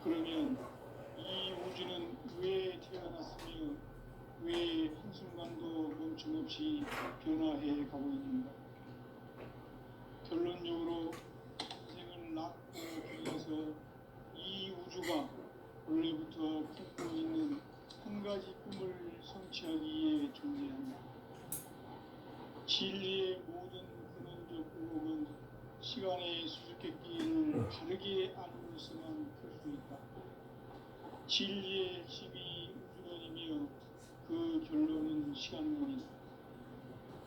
그러면 이 우주는 왜 태어났으며 왜 한순간도 멈춤없이 변화해 가고 있는가? 결론적으로 인생을 낳고 길러서 이 우주가 원래부터 품고 있는 한 가지 꿈을 성취하기 위해 존재한다. 진리의 모든 근원적 의혹은 시간의 수수께끼를 바르게 알고서만 풀 수 있다. 진리의 핵심이 우주론이며 그 결론은 시간론이다.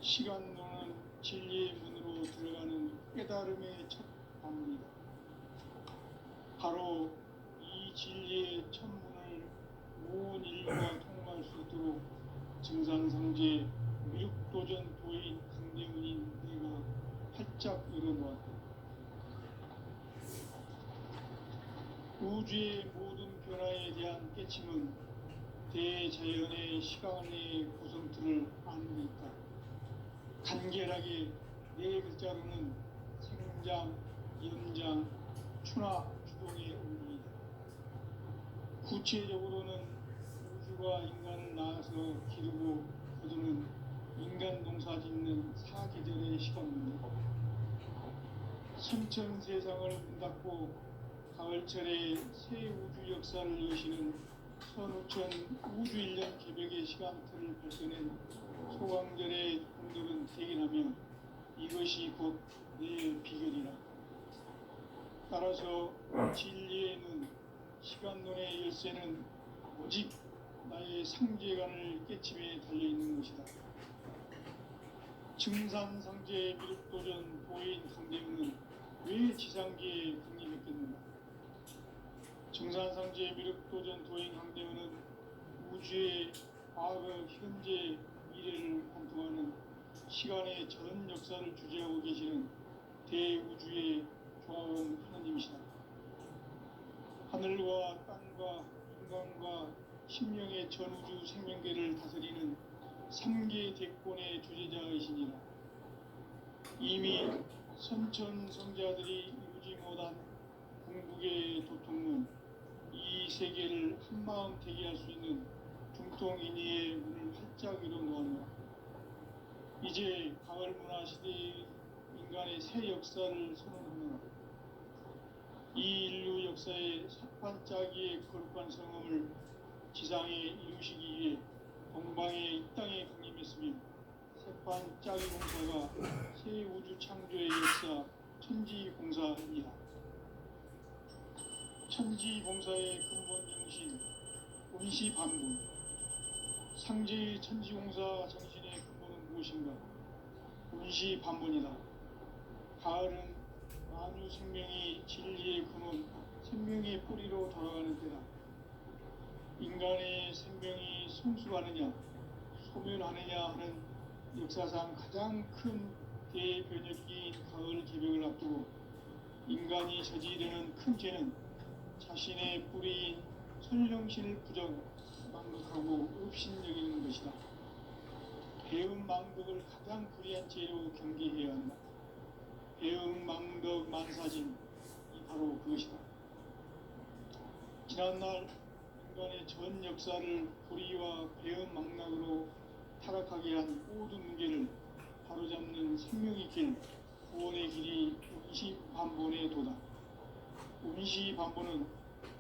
시간론은 진리의 문으로 들어가는 깨달음의 첫 방문이다. 바로 이 진리의 첫 문을 온 인류가 통과할 수 있도록 증산상제 미륵도전 도인 강대문인 내가 활짝 열어놓았다. 우주의 모든 변화에 대한 깨침은 대자연의 시간의 구성틀을 아는 데 있다. 간결하게 네 글자로는 생장, 연장, 추나 주동의 원리이다. 구체적으로는 우주가 인간을 낳아서 기르고 거두는 인간 농사 짓는 사계절의 시간입니다. 선천 세상을 문 닫고 가을철에 새 우주 역사를 여시는 선우천 우주일년 개벽의 시간틀을 발견한 소강절의 분들은 대견하며 이것이 곧 내 비결이라. 따라서 진리의 눈, 시간론의 열쇠는 오직 나의 상제관을 깨침에 달려있는 것이다. 증산상제 미륵도전 도인 강대문은 왜 지상계에 강림했겠는가? 증산상제 미륵도전 도인 강대문은 우주의 과거, 현재, 미래를 관통하는 시간의 전 역사를 주재하고 계시는 대우주의 조화원 하나님이시다. 하늘과 땅과 인간과 심령의 전우주 생명계를 다스리는 3계 대권의 주재자이시니라. 이미 선천성자들이 이루지 못한 궁극의 도통문, 이 세계를 한마음 대기할 수 있는 중통인의의 문을 활짝 열어놓았노라. 이제 가을문화 시대의 인간의 새 역사를 선언하노라. 이 인류 역사의 삿반짜기의 거룩한 성음을 지상에 이루시기 위해 동방의 이 땅에 강림했으며 셋반짜기 공사가 새 우주 창조의 역사 천지공사이다. 천지공사의 근본 정신 운시반분, 상제의 천지공사 정신의 근본은 무엇인가? 운시반분이다. 가을은 만유 생명이 진리의 근원, 생명의 뿌리로 돌아가는 때다. 인간의 생명이 성숙하느냐, 소멸하느냐 하는 역사상 가장 큰 대변혁기인 가을 개벽을 앞두고 인간이 저지르는 큰 죄는 자신의 뿌리인 설령신을 망극하고 업신여기는 것이다. 배은망덕을 가장 불의한 죄로 경계해야 한다. 배은망덕 만사진이 바로 그것이다. 지난날 인간의 전 역사를 불의와 배은망락으로 타락하게 한 모든 문제를 바로잡는 생명의 길, 구원의 길이 운시반본의 도다. 운시반본은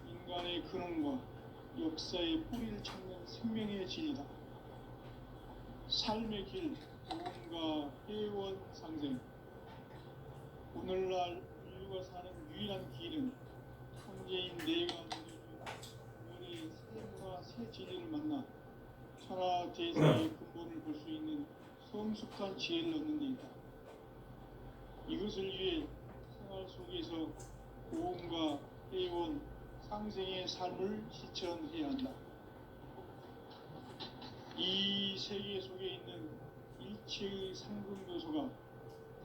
인간의 근원과 역사의 뿌리를 찾는 생명의 진리다. 삶의 길, 구원과 회원 상생. 오늘날 인류가 사는 유일한 길은 황제인 내가 우리 새 문화, 새 진리를 만나 천하 대세의 근본을 볼 수 있는 성숙한 지혜를 얻는 데 있다. 이것을 위해 생활 속에서 고음과 회원, 상생의 삶을 실천해야 한다. 이 세계 속에 있는 일체의 상금 요소가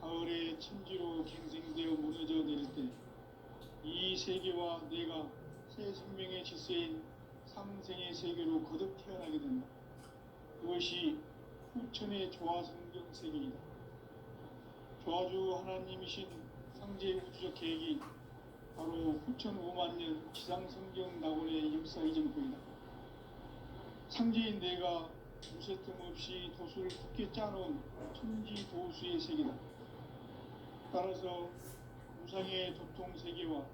가을의 천지로 갱생되어 무너져 내릴 때 이 세계와 내가 새 생명의 질서인 상생의 세계로 거듭 태어나게 된다. 그것이 후천의 조화성경 세계이다. 조화주 하나님이신 상제 우주적 계획이 바로 후천 5만 년 지상성경 낙원의 역사 이전법이다. 상제인 내가 무쇠틈 없이 도수를 굳게 짜놓은 천지 도수의 세계다. 따라서 무상의 도통 세계와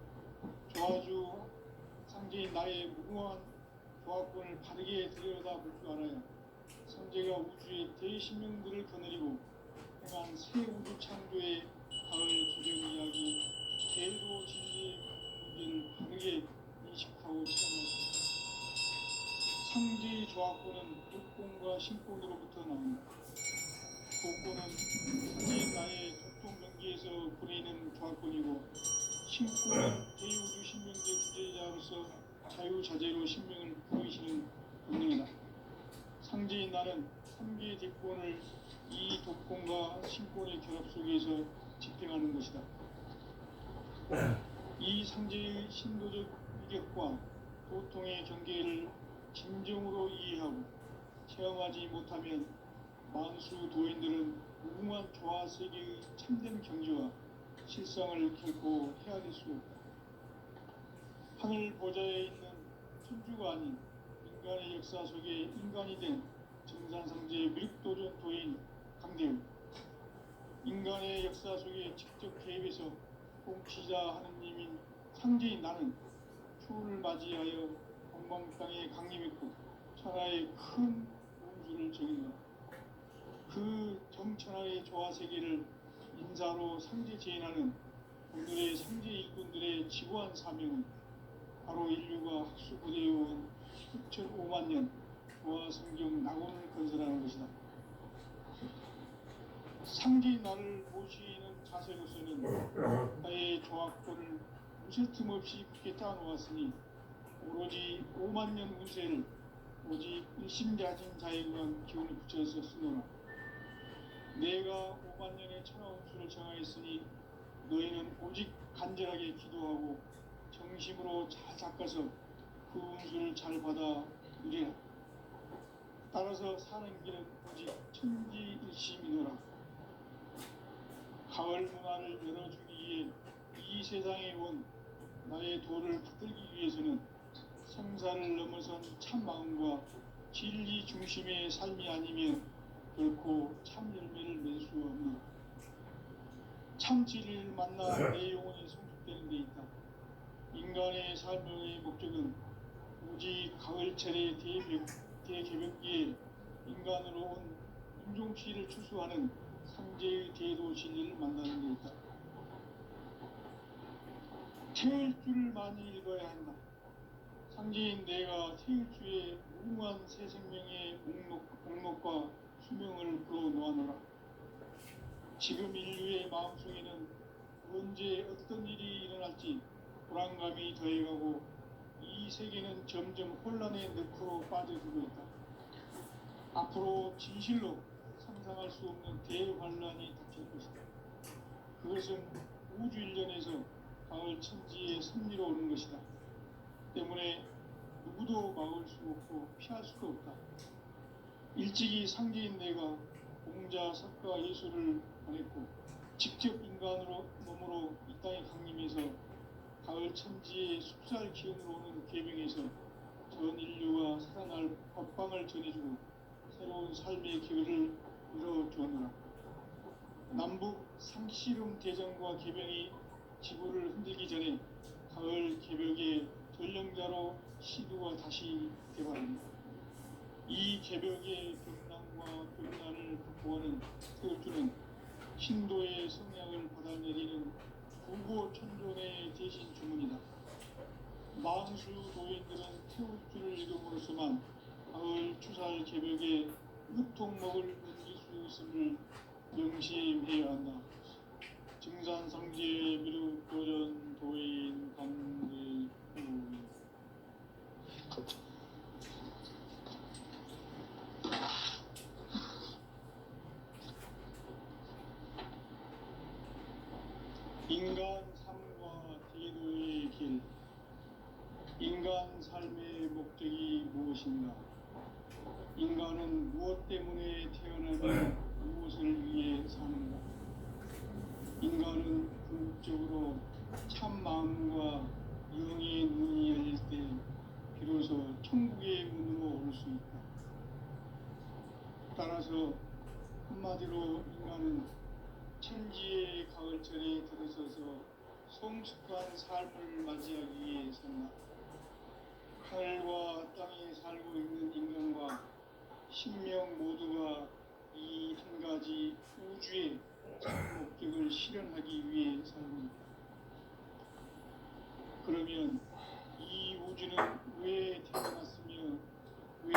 조화주 상제인 나의 무궁한 조합권을 바르게 들여다볼 줄 알아야 선제가 우주의 대신명들을 거느리고 행한 새 우주 창조의 가을 개별 이야기 대도 진리의 문제를 바르게 인식하고 체험할 수 있다. 상제의 조합권은 육권과 신권으로부터 나온다. 도권은 상제인 나의 도통 경계에서 보내는 조합권이고 신권은 대우주 신명제 주제자로서 자유자재로 신명을 보이시는 본능이다. 상제인 나는 3개의 대권을 이 도권과 신권의 결합 속에서 집행하는 것이다. 이 상제의 신도적 위력과 도통의 경계를 진정으로 이해하고 체험하지 못하면 만수 도인들은 무궁한 조화 세계의 참된 경지와 실상을 결코 헤아릴 수 없다. 하늘 보좌에 있는 천주가 아닌 인간의 역사 속에 인간이 된 정산상제의 미륵도전 도인 강대우, 인간의 역사 속에 직접 개입해서 통치자 하느님인 상제인 나는 추운을 맞이하여 동방 땅에 강림했고 천하의 큰 운수를 정인다. 그 정천하의 조화 세계를 인사로 상제 제인하는 오늘의 상제 일꾼들의 지구한 사명은 바로 인류가 학수고대해온 수천 5만 년 조화 성경 낙원을 건설하는 것이다. 상제인 나를 모시는 자세로서는 나의 조합권을 무쇠틈 없이 굳게 짜놓았으니 오로지 5만 년 운세를 오직 일심가진 자에게만 기운을 붙여서 쓰노라. 내가 5만 년의 천하 운수를 정하였으니 너희는 오직 간절하게 기도하고 정심으로 잘 닦아서 그 운수를 잘 받아 누리라. 따라서 사는 길은 오직 천지일심이노라. 가을 문화를 열어주기 위해 이 세상에 온 나의 도를 붙들기 위해서는 생사를 넘어선 참 마음과 진리 중심의 삶이 아니면 결코 참 열매를 맺을 수 없노라. 참 진리를 만나 내 영혼이 성숙되는 데 있다. 인간의 삶의 목적은 오직 가을철의 대개벽기에 인간으로 온 윤종씨를 추수하는 상제의 대도 진리를 만나는 데 있다. 태일주를 많이 읽어야 한다. 상제인 내가 태일주의 무궁한 새 생명의 목록과 수명을 풀어놓아노라. 지금 인류의 마음속에는 언제 어떤 일이 일어날지 불안감이 더해가고 이 세계는 점점 혼란의 늪으로 빠져들고 있다. 앞으로 진실로 상상할 수 없는 대환란이 닥칠 것이다. 그것은 우주 일련에서 가을 천지의 섭리로 오는 것이다. 때문에 누구도 막을 수 없고 피할 수도 없다. 일찍이 상제인 내가 공자, 석가, 예수를 보냈고 직접 인간으로 몸으로 이 땅에 강림해서 가을 천지의 숲살 기운으로 오는 계명에서 전 인류가 살아날 법방을 전해주고 새로운 삶의 기회를 열어주었노라. 남북 상씨름 대전과 계명이 지구를 흔들기 전에 가을 개벽의 전령자로 시두가 다시 개발합니다. 이 개벽의 병난과 병난을 극복하는 태극주는 신도의 성향을 받아내리는 구고천존의 대신 주문이다. 만수 도인들은 태극주를 읽음으로써만 가을 추살 개벽에 무통목을 넘길 수 있음을 명심해야 한다. 증산상제의 미륵도전 도인 강대우. 인간 삶과 대도의 길. 인간 삶의 목적이 무엇인가? 인간은 무엇 때문에 태어나며 무엇을 위해 사는가? 인간은 궁극적으로 참 마음과 영의 눈이 열릴 때 비로소 천국의 문으로 올 수 있다. 따라서 한마디로 인간은 천지의 가을철에 들어서서 성숙한 삶을 맞이하기 위해 산다. 하늘과 땅에 살고 있는 인간과 신명 모두가 이 한 가지 우주의 참 목적을 실현하기 위해 살고 있다. 그러면 이 우주는 왜 태어났으며 왜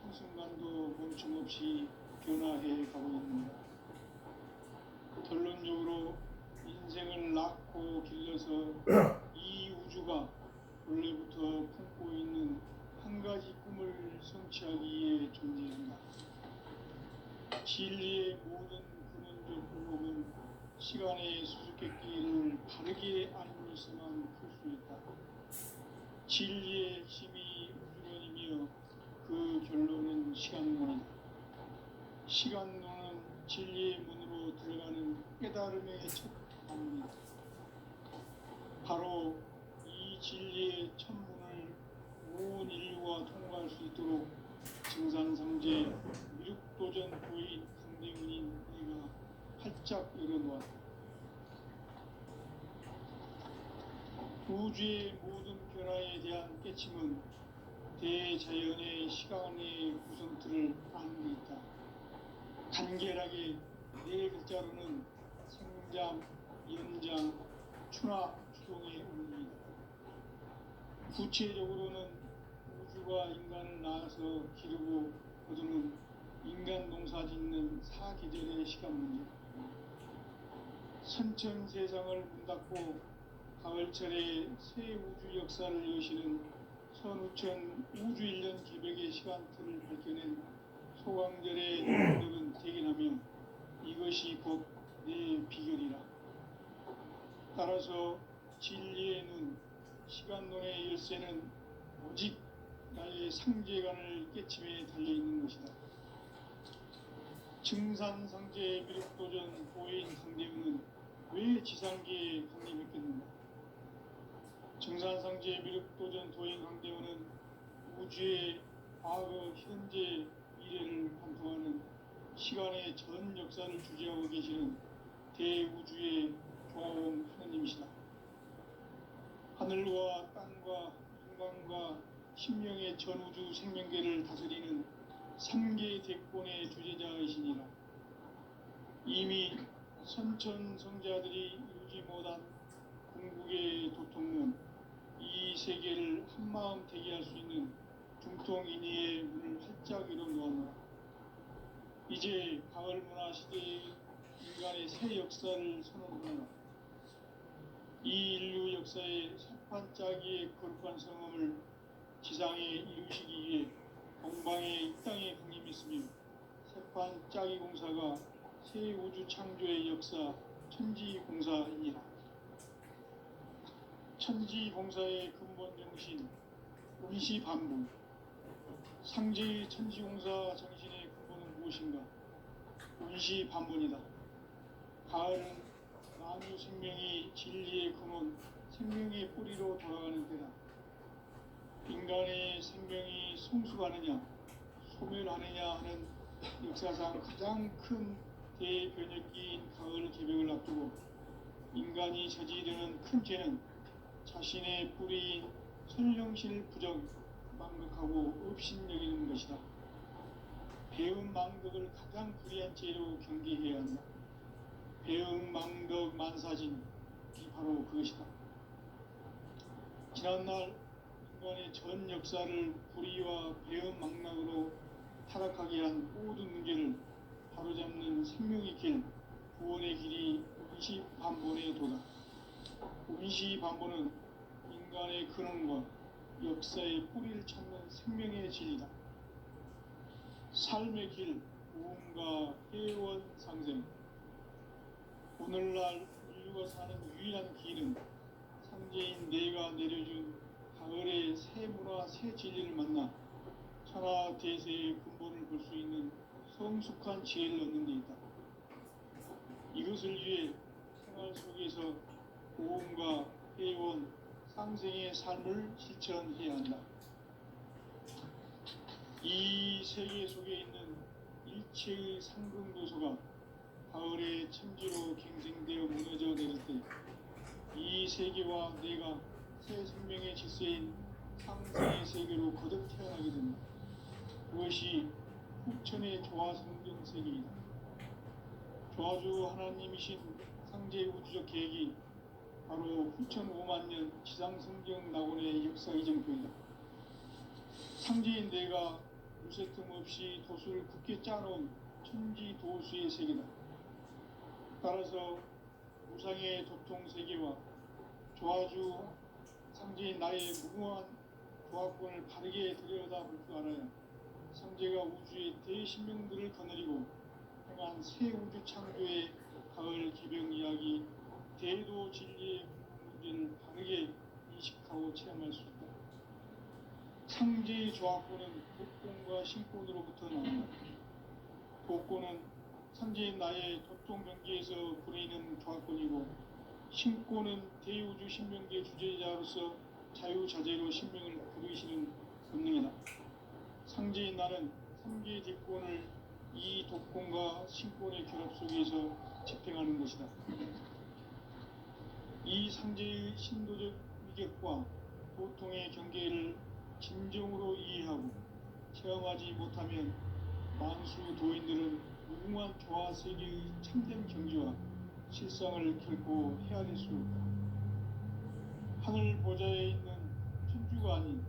한순간도 멈춤없이 변화해 가고 있는가? 결론적으로 인생을 낳고 길러서 이 우주가 원래부터 품고 있는 한 가지 꿈을 성취하기 위해 존재한다. 진리의 모든 근원적 의혹은 시간의 수수께끼를 바르게 알고서만 풀 수 있다. 진리의 핵심이 우주론이며 그 결론은 시간론이다. 시간론은 진리의 문으로 들어가는 깨달음의 첫 방문이다. 바로 이 진리의 첫 문을 온 인류가 통과할 수 있도록 증산상제 미륵도전 도인 강대문인 내가 활짝 열어놓았다. 우주의 모든 변화에 대한 깨침은 대자연의 시간의 구성틀을 아는 데 있다. 간결하게 네 글자로는 생장, 연장, 추나 추동의 원리이다. 구체적으로는 우주가 인간을 낳아서 기르고 거두는 인간 농사 짓는 사계절의 시간 문제. 선천 세상을 문 닫고 가을철에 새 우주 역사를 여시는 선우천 우주 1년 기백의 시간틀을 밝혀낸 소강절의 노력은 대견하며 이것이 곧 내 비결이라. 따라서 진리의 눈, 시간론의 열쇠는 오직 나의 상제관을 깨침에 달려있는 것이다. 증산상제 미륵도전 도인 강대문은 왜 지상계에 강림했겠는가? 증산상제 미륵도전 도인 강대문은 우주의 과거, 현재, 미래를 관통하는 시간의 전 역사를 주재하고 계시는 대우주의 조화원 하느님이시다. 하늘과 땅과 인간과 신명의 전우주 생명계를 다스리는 3개 대권의 주제자이시니라. 이미 선천성자들이 이루지 못한 궁극의 도통은 이 세계를 한마음 되게 할 수 있는 중통인의의 문을 활짝 열어놓았노라. 이제 가을 문화 시대의 인간의 새 역사를 선언하노라. 이 인류 역사의 새판짜기의 거룩한 성험을 지상에 이루시기 위해 동방에 이 땅에 강림했으며 새판짜기 공사가 새 우주 창조의 역사 천지공사이니라. 천지공사의 근본 정신 운시반복. 상제의 천지공사 정신의 근본은 무엇인가? 운시반복이다. 가을은 만유 생명이 진리의 근원, 생명의 뿌리로 돌아가는 때다. 인간의 생명이 성숙하느냐, 소멸하느냐 하는 역사상 가장 큰 대변혁기인 가을 개벽을 앞두고 인간이 저지르는 큰 죄는 자신의 뿌리인 선령실 부정, 망극하고 업신여기는 것이다. 배움 망덕을 가장 불의한 죄로 경계해야 한다. 배움 망덕 만사진이 바로 그것이다. 지난날 인간의 전 역사를 불의와 배움 망락으로 타락하게 한 모든 문제를 바로잡는 생명의 길, 구원의 길이 운시반본의 도다. 운시반본은 인간의 근원과 역사의 뿌리를 찾는 생명의 진리다. 삶의 길, 구원과 회원 상생. 오늘날 인류가 사는 유일한 길은 상제인 내가 내려준 가을의 새 문화, 새 진리를 만나 천하 대세의 근본을 볼 수 있는 성숙한 지혜를 얻는 데 있다. 이것을 위해 생활 속에서 고음과 해온 상생의 삶을 실천해야 한다. 이 세계 속에 있는 일체의 상승도소가 가을의 천지로 갱생되어 무너져 내릴 때 이 세계와 내가 새 생명의 질서인 상생의 세계로 거듭 태어나게 된다. 그것이 후천의 조화성경 세계이다. 조화주 하나님이신 상제 우주적 계획이 바로 후천 5만 년 지상성경 낙원의 역사 이정표이다. 상제인 내가 무쇠틈 없이 도수를 굳게 짜놓은 천지 도수의 세계다. 따라서 무상의 도통 세계와 조화주 상제인 나의 무궁한 조화권을 바르게 들여다볼 줄 알아야 상제가 우주의 대신명들을 거느리고 행한 새 우주 창조의 가을 개병 이야기 대도 진리의 문제를 바르게 인식하고 체험할 수 있다. 상제의 조화권은 독권과 신권으로부터 나온다. 독권은 상제인 나의 도통 경계에서 부리는 조화권이고, 신권은 대우주 신명계 주제자로서 자유자재로 신명을 부르시는 본능이다. 상제인 나는 3개의 대권을 이 독권과 신권의 결합 속에서 집행하는 것이다. 이 상제의 신도적 위격과 보통의 경계를 진정으로 이해하고 체험하지 못하면 만수 도인들은 무궁한 조화 세계의 참된 경지와 실상을 결코 헤아릴 수 없다. 하늘 보좌에 있는 천주가 아닌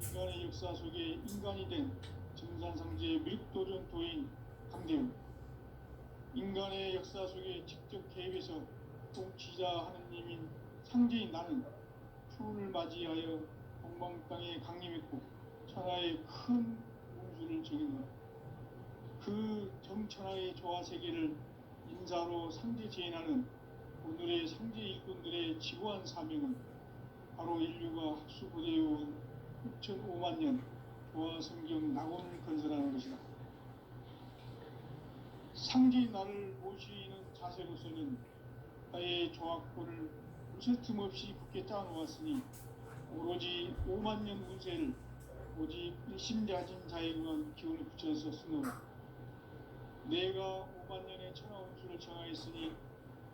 인간의 역사 속에 인간이 된 정산상제의 밀도전 도인 강대우, 인간의 역사 속에 직접 개입해서 통치자 하느님인 상제인 나는 추운을 맞이하여 동방 땅에 강림했고 천하의 큰 운수를 적인다. 그 정천하의 조화 세계를 인사로 상제 제인하는 오늘의 상제 일꾼들의 지구한 사명은 바로 인류가 학수고대해온 6,5만 년 조화 성경 낙원을 건설하는 것이다. 상제인 나를 모시는 자세로서는 나의 조화권을 무쇠틈 없이 굳게 짜놓았으니 오로지 5만 년 운세를 오직 일심자진 자에게만 기운을 붙여서 쓰노라. 내가 5만 년의 천하 운수를 정하였으니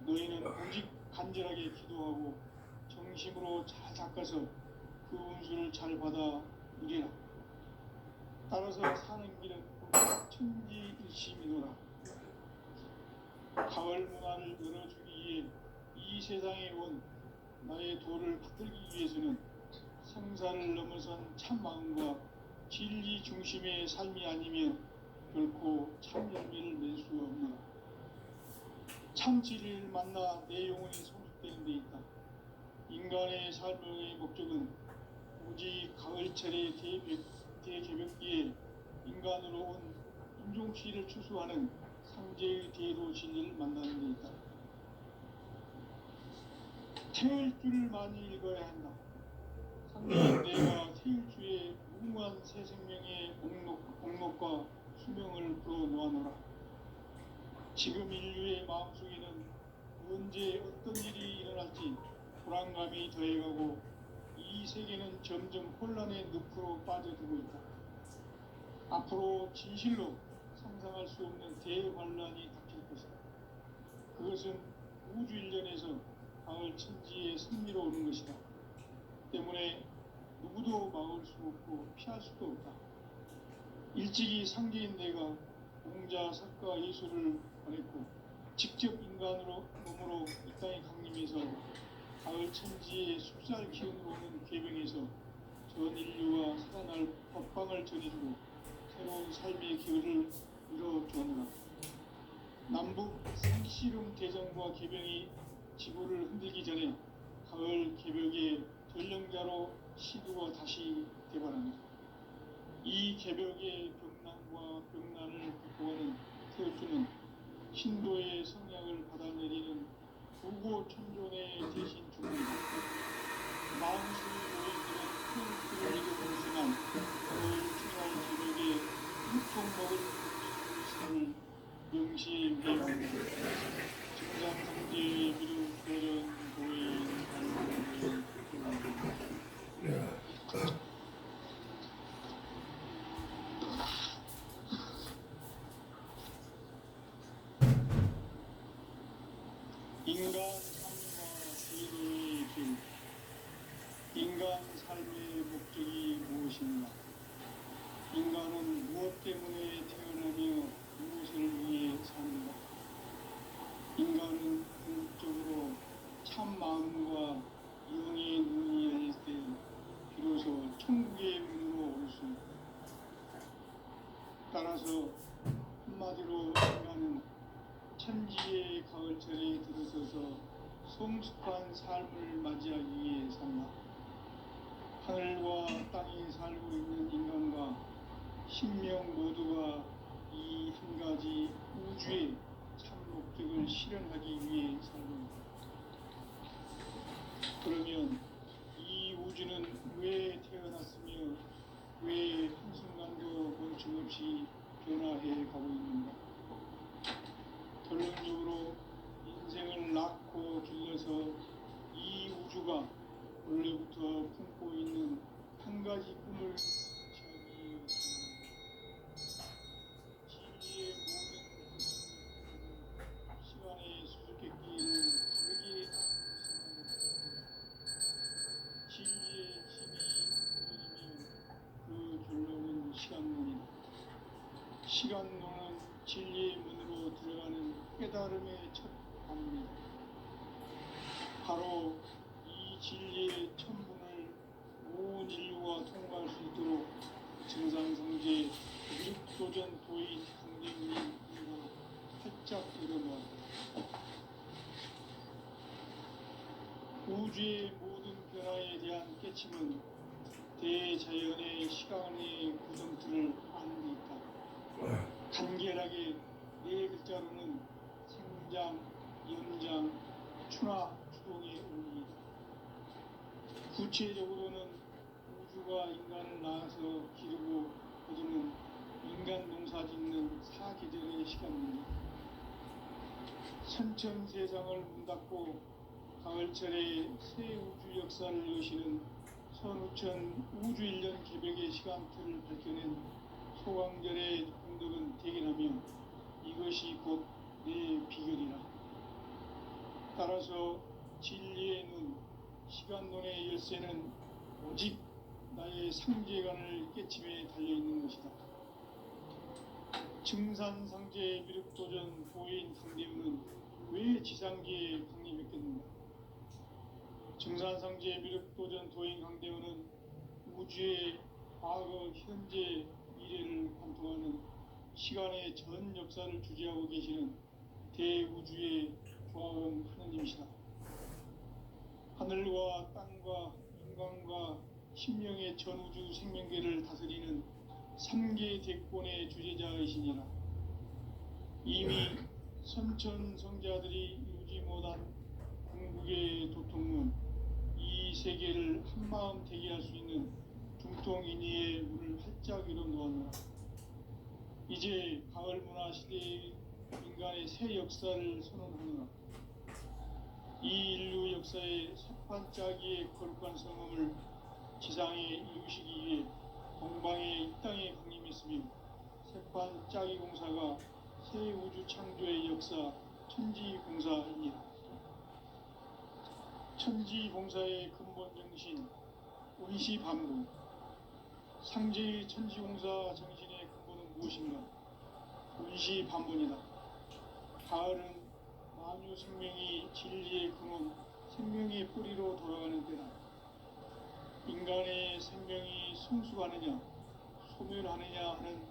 너희는 오직 간절하게 기도하고 정심으로 잘 닦아서 그 운수를 잘 받아 누리라. 따라서 사는 길은 천지일심이노라. 가을 문화를 열어주기 위해 이 세상에 온 나의 도를 받들기 위해서는 생사를 넘어선 참 마음과 진리 중심의 삶이 아니면 결코 참 열매를 맺을 수 없노라. 참 진리를 만나 내 영혼이 성숙되는 데 있다. 인간의 삶의 목적은 오직 가을철의 대개벽기에 인간으로 온 인종치를 추수하는 상제의 대도 진리를 만나는 데 있다. 태일주를 많이 읽어야 한다. 상제인 내가 태일주의 무궁한 새 생명의 목록과 수명을 풀어놓아노라. 지금 인류의 마음속에는 언제 어떤 일이 일어날지 불안감이 더해가고 이 세계는 점점 혼란의 늪으로 빠져들고 있다. 앞으로 진실로 상상할 수 없는 대환란이 닥칠 것이다. 그것은 우주 일련에서 가을 천지에 승리로 오는 것이다. 때문에 누구도 막을 수 없고 피할 수도 없다. 일찍이 상제인 내가 공자, 석가, 예수를 보냈고 직접 인간으로 몸으로 이 땅에 강림해서 가을 천지의 숲살 기운으로 오는 궤병에서 전 인류와 살아날 법방을 전해주고 새로운 삶의 기회를 이뤄주었노라. 남북 생씨름 대전과 개병이 지구를 흔들기 전에 가을 개벽의 전령자로 시두가 다시 개발합니다. 이 개벽의 병난과 병난을 극복하는 태우주는 신도의 성향을 받아내리는 부고 천존의 대신 주문이다. 마음술 노예들은 태우주를 이루고있지만 가을 추사의 개벽에 육통 먹을 것을 명시해 위하고 증상상제의 미루 도전 도인 삶의 목적이 무엇인가? 인간은 무엇 때문에 태어나며 무엇을 위해 삽니까? 인간은 궁극적으로 참 마음과 영의 눈이 열릴 때 비로소 천국의 문으로 올 수 있다. 따라서 한마디로 인간은 천지의 가을철에 들어서서 성숙한 삶을 맞이하기 위해 산다. 하늘과 땅에 살고 있는 인간과 신명 모두가 이 한 가지 우주의 참 목적을 실현하기 위해 살고 있다. 그러면 이 우주는 왜 태어났으며 왜 한순간도 멈춤없이 변화해 가고 있는가? 결론적으로 인생을 낳고 길러서 이 우주가 원래부터 품고 있는 한 가지 꿈을 채우기 진리의 모든 시간의 수수께끼를 다르게 진리의 힘이 문이면 그 결론은 시간문이다. 시간론은 진리의 문으로 들어가는 깨달음의 첫 단계입니다. 바로 이 진리의 천문을 온 인류가 통과할 수 있도록 증산성제 육도전 도인 강림님으로 활짝 열어놓았다. 우주의 모든 변화에 대한 깨침은 대자연의 시간의 구성틀을 아는 데 있다. 간결하게 네 글자로는 생장, 연장, 추나 추동의 의미이다. 구체적으로는 우주가 인간을 낳아서 기르고 거두는 인간 농사 짓는 사계절의 시간입니다. 선천 세상을 문 닫고 가을철에 새 우주 역사를 여시는 선우천 우주 1년 개벽의 시간틀을 밝혀낸 소강절의 공덕은 대견하며 이것이 곧 내 비결이라. 따라서 진리의 눈, 시간론의 열쇠는 오직 나의 상제관을 깨침에 달려있는 것이다. 증산상제 미륵도전 도인 강대우는 왜 지상계에 강림했겠는가? 증산상제 미륵도전 도인 강대우는 우주의 과거, 현재, 미래를 관통하는 시간의 전 역사를 주재하고 계시는 대우주의 조화원 하느님이시다. 하늘과 땅과 인간과 신명의 전우주 생명계를 다스리는 3계 대권의 주재자이시니라. 이미 선천성자들이 이루지 못한 궁극의 도통문, 이 세계를 한마음 되게 할 수 있는 중통인의의 문을 활짝 열어놓았노라. 이제 가을 문화 시대의 인간의 새 역사를 선언하노라. 이 인류 역사의 섣반짜기의 거룩한 성음을 지상에 이루시기 위해 동방의 이 땅에 강림했으며 샛반짜기 공사가 새 우주 창조의 역사 천지봉사이니라. 천지봉사의 근본 정신 운시반부. 상제의 천지공사 정신의 근본은 무엇인가? 운시반문이다. 가을은 만유 생명이 진리의 근원, 생명의 뿌리로 돌아가는 때다. 인간의 생명이 성숙하느냐, 소멸하느냐 하는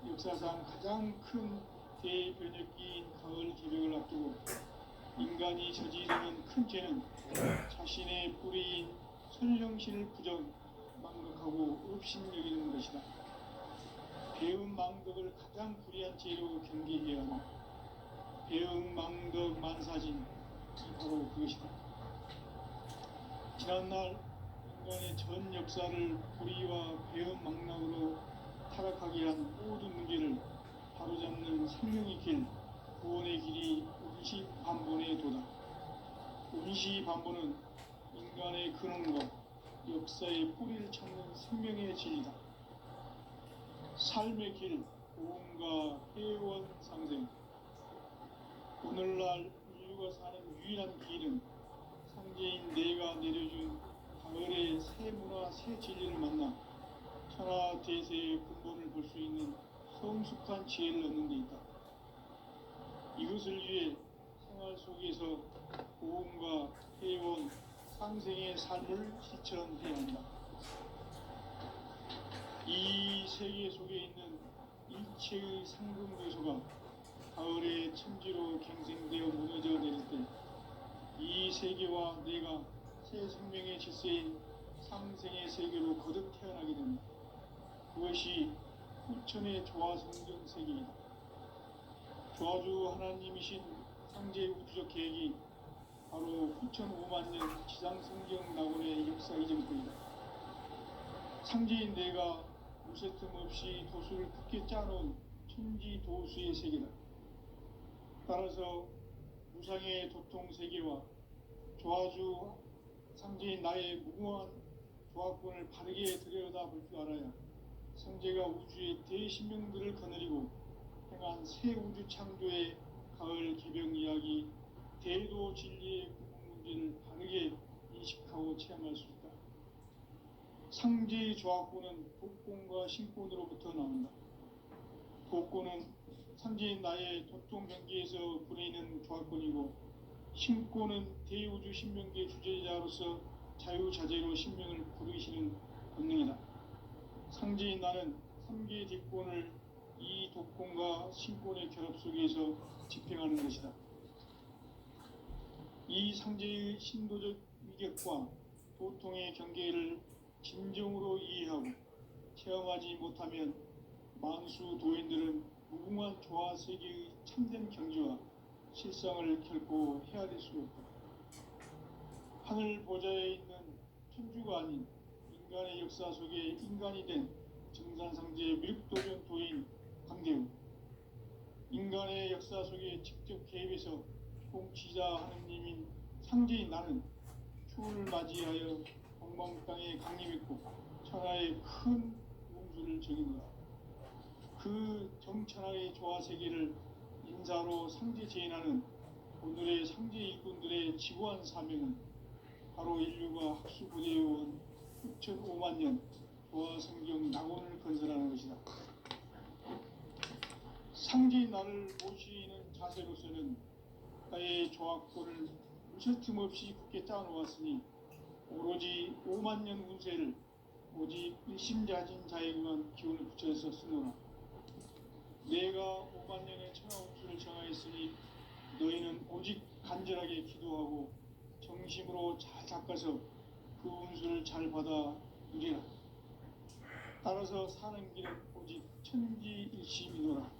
역사상 가장 큰 대변혁기인 가을 개벽을 앞두고 인간이 저지르는 큰 죄는 자신의 뿌리인 선령신을 부정, 망각하고 업신여기는 것이다. 배음 망덕을 가장 불의한 죄로 경계해야 하는 배음 망덕 만사진, 바로 그것이다. 지난날 인간의 전 역사를 불의와 배음 망락으로 타락하게 한 모든 문제를 바로잡는 생명의 길, 구원의 길이 운시반본의 도다. 운시반본은 인간의 근원과 역사의 뿌리를 찾는 생명의 진리다. 삶의 길, 고음과 회원 상생. 오늘날 인류가 사는 유일한 길은 상제인 내가 내려준 가을의 새 문화 새 진리를 만나 천하 대세의 근본을 볼 수 있는 성숙한 지혜를 얻는 데 있다. 이것을 위해 생활 속에서 고음과 회원, 상생의 삶을 실천해야 한다. 이 세계 속에 있는 일체의 상금 요소가 가을의 천지로 갱생되어 무너져 내릴 때 이 세계와 내가 새 생명의 질서인 상생의 세계로 거듭 태어나게 된다. 그것이 후천의 조화성경 세계이다. 조화주 하나님이신 상제 우주적 계획이 바로 후천 5만 년 지상성경 낙원의 역사 이전부이다. 상제인 내가 무쇠 틈 없이 도수를 굳게 짜놓은 천지 도수의 세계다. 따라서 무상의 도통 세계와 조화주 상제인 나의 무궁한 조화권을 바르게 들여다볼 줄 알아야 상제가 우주의 대신명들을 거느리고 행한 새 우주 창조의 가을 개병 이야기 대도 진리의 근본 문제를 바르게 인식하고 체험할 수 있다. 상제의 조화권은 독권과 신권으로부터 나온다. 독권은 상제인 나의 도통 경계에서 부리는 조화권이고, 신권은 대우주 신명계 주제자로서 자유자재로 신명을 부르시는 권능이다. 상제인 나는 3개의 뒷권을 이 독권과 신권의 결합 속에서 집행하는 것이다. 이 상제의 신도적 위격과 도통의 경계를 진정으로 이해하고 체험하지 못하면 만수 도인들은 무궁한 조화 세계의 참된 경지와 실상을 결코 헤아릴 수 없다. 하늘 보좌에 있는 천주가 아닌 인간의 역사 속에 인간이 된 정산상제 미륵도전 도인 강대우, 인간의 역사 속에 직접 개입해서 공치자 하느님인 상제인 나는 추운을 맞이하여 동방 땅에 강림했고 천하의 큰 운수를 적인다. 그 정천하의 조화 세계를 인사로 상제 제인하는 오늘의 상제 일꾼들의 지구한 사명은 바로 인류가 학수부대에 온 6,5만 년 조화 성경 낙원을 건설하는 것이다. 상제인 나를 모시는 자세로서는 나의 조화권을 무쇠틈 없이 굳게 짜놓았으니 오로지 5만 년 운세를 오직 일심자진 자에게만 기운을 붙여서 쓰노라. 내가 5만 년의 천하 운수를 정하였으니 너희는 오직 간절하게 기도하고 정심으로 잘 닦아서 그 운수를 잘 받아 누리라. 따라서 사는 길은 오직 천지일심이노라.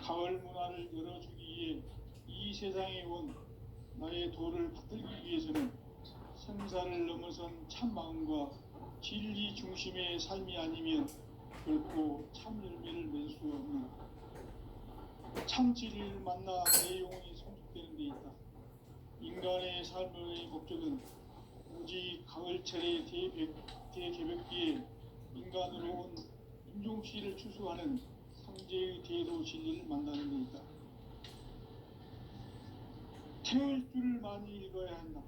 가을 문화를 열어주기 위해 이 세상에 온 나의 도를 받들기 위해서는 생사를 넘어선 참 마음과 진리 중심의 삶이 아니면 결코 참 열매를 맺을 수 없는 참 진리를 만나 내 영혼이 성숙되는 데 있다. 인간의 삶의 목적은 오직 가을철의 대개벽기에 인간으로 온 인종시를 추수하는 상제의 대도 진리를 만나는 데 있다. 태일주를 많이 읽어야 한다.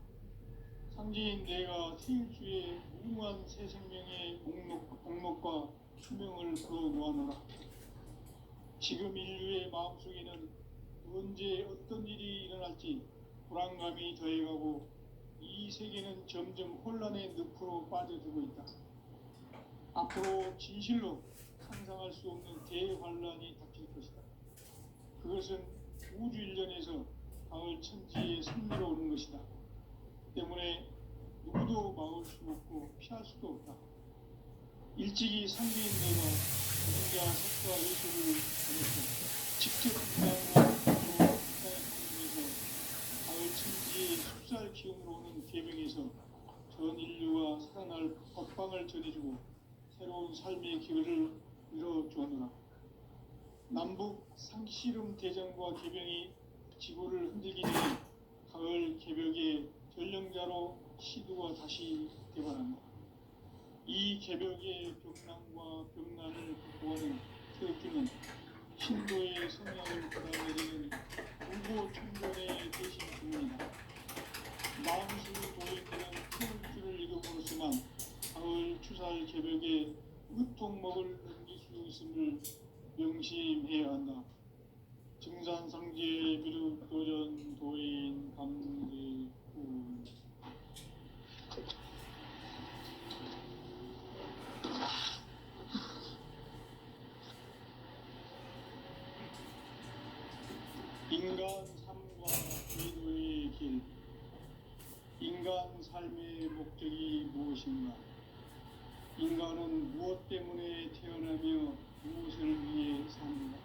상제인 내가 태일주의 무궁한 새 생명의 목록과 수명을 풀어놓아노라. 지금 인류의 마음속에는 언제 어떤 일이 일어날지 불안감이 더해가고 이 세계는 점점 혼란의 늪으로 빠져들고 있다. 앞으로 진실로 상상할 수 없는 대환란이 닥칠 것이다. 그것은 우주 일련에서 가을 천지에 승리로 오는 것이다. 때문에 누구도 막을 수 없고 피할 수도 없다. 일찍이 상제인 내가 그림자 색과 예술을 전했고 직접 인간과 우주로 세상에 강림해서 가을 천지의 숫살 기운으로 오는 계명에서 전 인류가 살아날 법방을 전해주고 새로운 삶의 기회를 이뤄주었노라. 남북 상씨름 대전과 개병이 지구를 흔들기 전에 가을 개벽의 전령자로 시두가 다시 개발한다. 이 개벽의 벽난과 벽난을 극복하는 태극기는 신도의 성향을 받아들이는 무고 천존의 대신 주문이다. 마음술 도인들은 있지만 가을 추살 개벽에 으통먹을 넘길 수 있음을 명심해야 한다. 증산상제 비륵도전 도인 감대군. 인간 삶과 의도의 길. 인간 삶의 목적이 무엇인가? 인간은 무엇 때문에 태어나며 무엇을 위해 삽니다.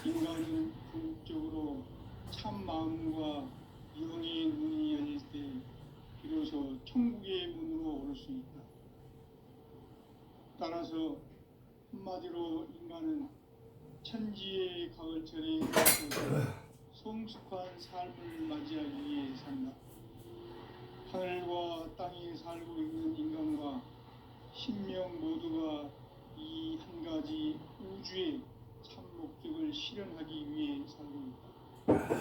인간은 궁극적으로 참 마음과 영의 문이 열릴 때 비로소 천국의 문으로 올 수 있다. 따라서 한마디로 인간은 천지의 가을철에 일어서서 성숙한 삶을 맞이하기 위해 산다. 하늘과 땅에 살고 있는 인간과 신명 모두가 이 한 가지 우주의 참 목적을 실현하기 위해 살고 있다.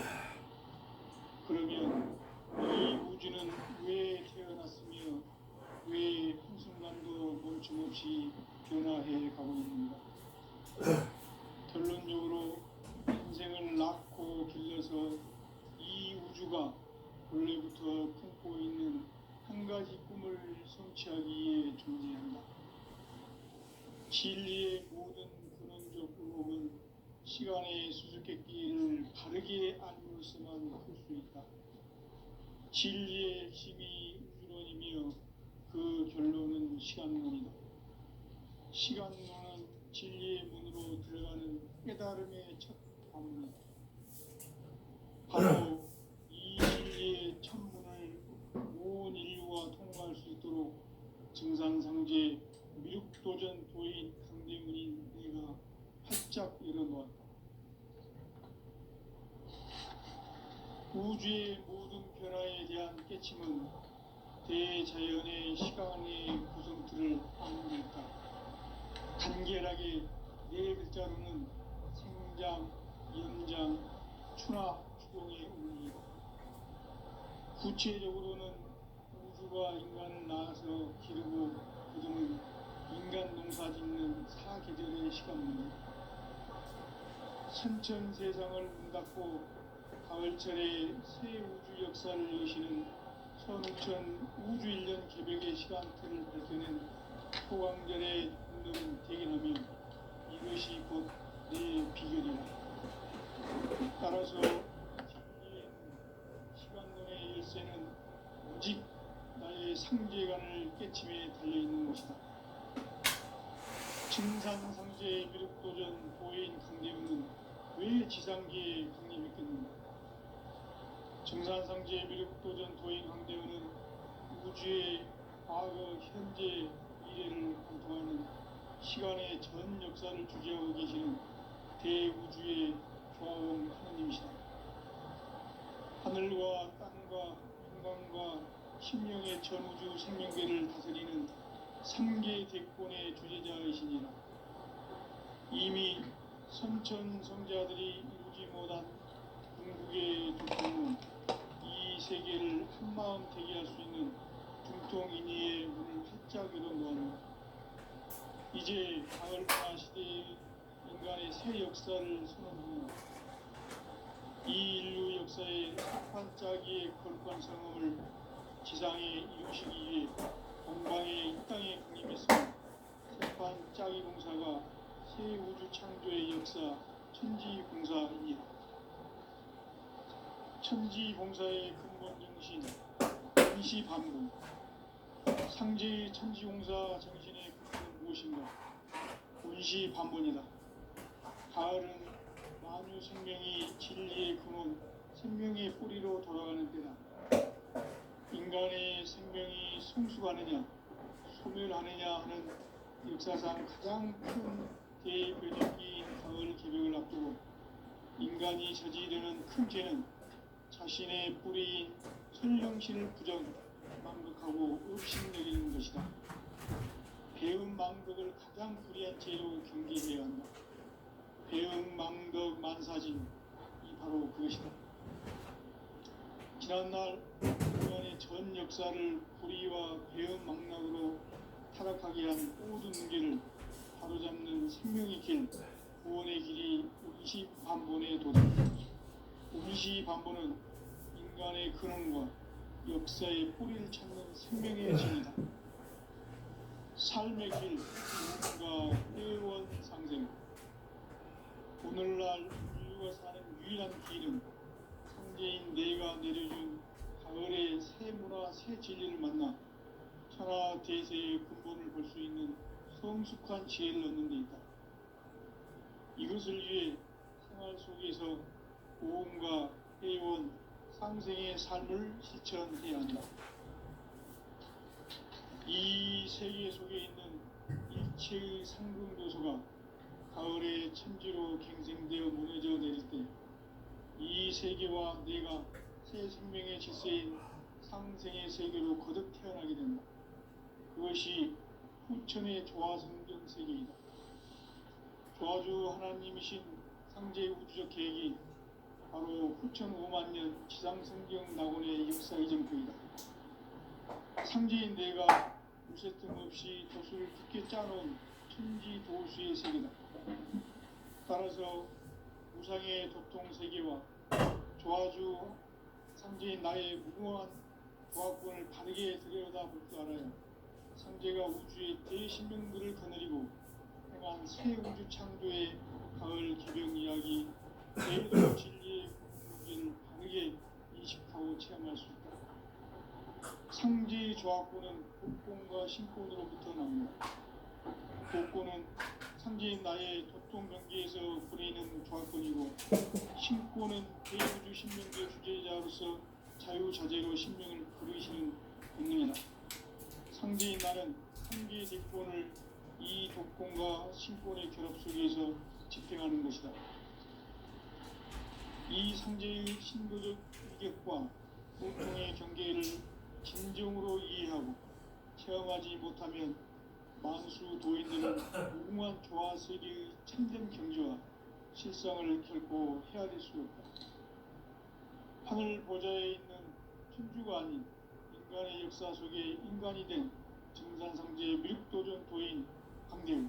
그러면 이 우주는 왜 태어났으며 왜 한순간도 멈춤없이 변화해 가고 있는가? 결론적으로 인생을 낳고 길러서 이 우주가 원래부터 품고 있는 한 가지 꿈을 성취하기 위해 존재한다. 진리의 모든 근원적 의혹은 시간의 수수께끼를 바르게 알므로서만 풀 수 있다. 진리의 핵심이 우주론이며 그 결론은 시간론이다. 시간론은 진리의 문으로 들어가는 깨달음의 첫 관문이다. 바로 이 진리의 천문을 온 인류가 통과할 수 있도록 증산상제 미륵도전 도인 강대문인 내가 활짝 열어놓았다. 우주의 모든 변화에 대한 깨침은 대자연의 시간의 구성틀을 아는 데 있다. 간결하게 네 글자로는 생장, 연장, 추나 추동의 의미이다. 구체적으로는 우주가 인간을 낳아서 기르고 거두는 인간 농사 짓는 사계절의 시간입니다. 선천 세상을 문 닫고 가을철에 새 우주 역사를 여시는 선우천 우주 1년 개벽의 시간틀을 밝혀낸 소강절의 눈을 대견하며 이것이 곧 내 비결이다. 따라서 시간론의 열쇠는 오직 나의 상제관을 깨침에 달려있는 것이다. 증산상제 미륵도전 도인 강대문은 왜 지상계에 강림했겠는가? 증산상제 미륵도전 도인 강대문은 우주의 과거, 현재, 미래를 관통하는 시간의 전 역사를 주재하고 계시는 대우주의 조화원 하느님이시다. 하늘과 땅과 인간과 심령의 전우주 생명계를 다스리는 3계 대권의 주제자이시니라. 이미 선천 성자들이 이루지 못한 궁극의 조건은 이 세계를 한마음 되게 할 수 있는 중통인의의 문을 활짝 열어놓았다. 이제 가을문화 시대의 인간의 새 역사를 선언합니다. 이 인류 역사의 반짝이의 거룩한 성험을 지상에 이루시기 위해 공방에 이 땅에 강림했으며 세판 짜기 공사가 새 우주 창조의 역사 천지공사이니라. 천지공사의 근본 정신 임시반복. 상제의 천지공사 정신의 근본은 무엇인가? 본시반본이다. 가을은 만유 생명이 진리의 근원, 생명의 뿌리로 돌아가는 때다. 인간의 생명이 성숙하느냐, 소멸하느냐 하는 역사상 가장 큰 대변혁기인 가을 개벽을 앞두고 인간이 저지르는 큰 죄는 자신의 뿌리인 설령신을 부정, 망극하고 업신여기는 것이다. 배은 망덕을 가장 불의한 죄로 경계해야 한다. 배은 망덕 만사진, 이 바로 그것이다. 지난날 인간의 전 역사를 불의와 배은망락으로 타락하게 한 모든 문제를 바로잡는 생명의 길, 구원의 길이 운시반본에 도달. 운시반본은 인간의 근원과 역사의 뿌리를 찾는 생명의 진이다. 삶의 길, 누군가 회원상생. 오늘날 인류가 사는 유일한 길은 성제인 내가 내려준 가을의 새 문화, 새 진리를 만나 천하 대세의 근본을 볼 수 있는 성숙한 지혜를 얻는 데 있다. 이것을 위해 생활 속에서 고음과 회원, 상생의 삶을 실천해야 한다. 이 세계 속에 있는 일체의 상승도서가 가을의 천지로 갱생되어 무너져 내릴 때 이 세계와 내가 새 생명의 질서인 상생의 세계로 거듭 태어나게 된다. 그것이 후천의 조화성경 세계이다. 조화주 하나님이신 상제 우주적 계획이 바로 후천 5만 년 지상성경 낙원의 역사 이전표이다. 상제인 내가 무쇠뜸 없이 도수를 깊게 짜놓은 천지 도수의 세계다. 따라서 우상의 도통 세계와 조화주 상제인 나의 무궁한 조화권을 바르게 들여다볼 줄 알아야 상제가 우주의 대신명들을 거느리고 행한 새 우주 창조의 가을 개병 이야기, 대도 진리의 궁극기를 바르게 인식하고 체험할 수 있다. 상제의 조화권은 복권과 신권으로부터 나온다. 복권은 상제인 나의 도통 경계에서 부리는 조화권이고, 신권은 대우주 신명의 주제자로서 자유자재로 신명을 부르시는 본능이다. 상제인 나는 상계의 대권을 이 독권과 신권의 결합 속에서 집행하는 것이다. 이 상제의 신도적 위격과 보통의 경계를 진정으로 이해하고 체험하지 못하면 만수 도인들은 무궁한 조화 세계의 참된 경지와 실상을 결코 헤아릴 수 없다. 하늘 보좌에 있는 천주가 아닌 인간의 역사 속에 인간이 된 증산상제의 미륵도전 도인 강대우,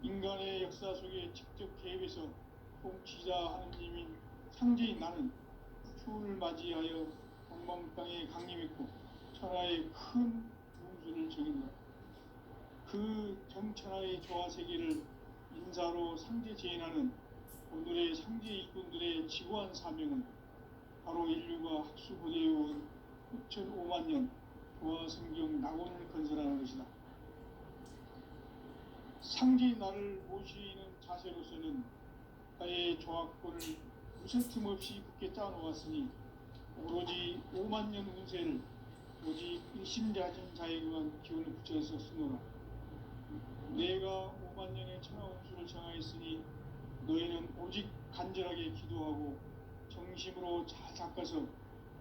인간의 역사 속에 직접 개입해서 통치자 하느님인 상제인 나는 추운을 맞이하여 동방 땅에 강림했고 천하의 큰 운수를 적인다. 그 정천하의 조화 세계를 인사로 상제 제인하는 오늘의 상제 일꾼들의 지구한 사명은 바로 인류가 학수고대해온 6,5만 년 조화 성경 낙원을 건설하는 것이다. 상제인 나를 모시는 자세로서는 나의 조화권을 무쇠틈 없이 굳게 짜놓았으니 오로지 5만 년 운세를 오직 일심자진 자에게만 기운을 붙여서 쓰노라. 내가 5만 년의 천하 운수를 정하였으니 너희는 오직 간절하게 기도하고 정심으로 잘 닦아서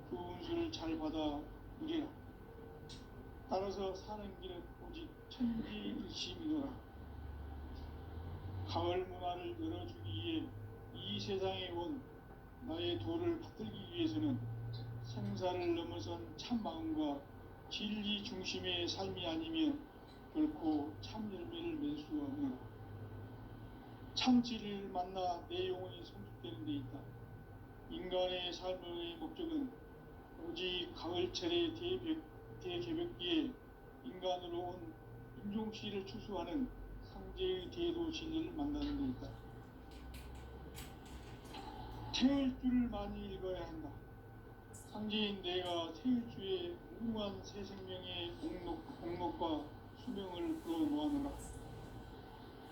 그 운수를 잘 받아 누리라. 따라서 사는 길은 오직 천지일심이노라. 가을 문화를 열어주기 위해 이 세상에 온 나의 도를 받들기 위해서는 생사를 넘어선 참 마음과 진리 중심의 삶이 아니면 결코 참 열매를 맺을 수가 없노라. 참 진리를 만나 내 영혼이 성숙되는 데 있다. 인간의 삶의 목적은 오직 가을철의 대개벽기에 인간으로 온 인종시를 추수하는 상제의 대도 진리를 만나는 데 있다. 태일주를 많이 읽어야 한다. 상제인 내가 태일주의 무궁한 새 생명의 공목과 수명을 불어놓아노라.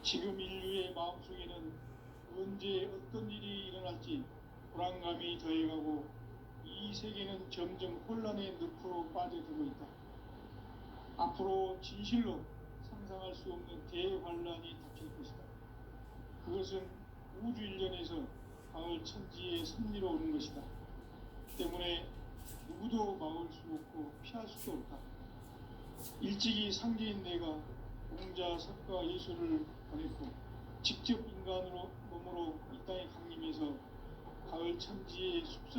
지금 인류의 마음속에는 언제 어떤 일이 일어날지 불안감이 더해가고 이 세계는 점점 혼란의 늪으로 빠져들고 있다. 앞으로 진실로 상상할 수 없는 대환란이 닥칠 것이다. 그것은 우주 일련에서 가을 천지의 섭리로 오는 것이다. 때문에 누구도 막을 수 없고 피할 수도 없다. 일찍이 상제인 내가 공자, 석가, 예수를 보냈고 직접 인간으로 몸으로 이 땅에 강림해서 가을 천지의 숙사